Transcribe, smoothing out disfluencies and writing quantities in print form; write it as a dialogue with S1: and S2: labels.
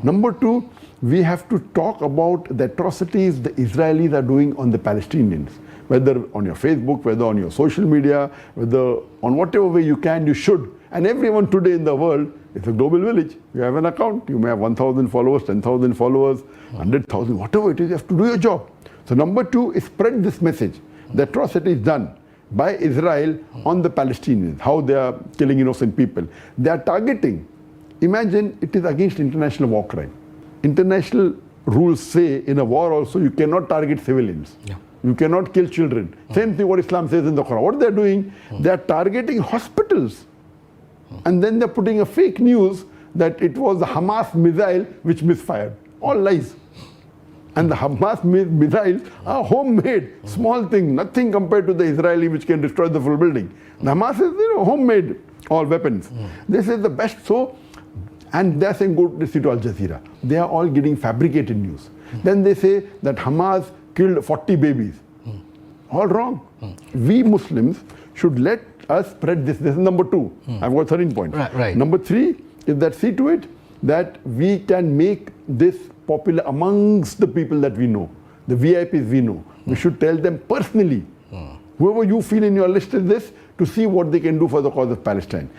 S1: Number two, we have to talk about the atrocities the Israelis are doing on the Palestinians. Whether on your Facebook, whether on your social media, whether on whatever way you can, you should. And everyone today in the world, it's a global village. You have an account. You may have 1,000 followers, 10,000 followers, 100,000, whatever it is, you have to do your job. So number two is spread this message. The atrocities done by Israel on the Palestinians, how they are killing innocent people. They are targeting. Imagine it is against international war crime. International rules say in a war also you cannot target civilians.
S2: Yeah.
S1: You cannot kill children. Same thing what Islam says in the Quran. What they are doing, they are targeting hospitals. And then they are putting a fake news that it was the Hamas missile which misfired. All lies. And the Hamas missiles are homemade, small thing, nothing compared to the Israeli which can destroy the full building. The Hamas is homemade, all weapons. This is the best. So, and they are saying go to see to Al Jazeera. They are all getting fabricated news. Then they say that Hamas killed 40 babies. All wrong. We Muslims should let us spread this. This is number two. I've got 13 points.
S2: Right.
S1: Number three is that see to it that we can make this popular amongst the people that we know, the VIPs we know. We should tell them personally, whoever you feel in your list is this, to see what they can do for the cause of Palestine.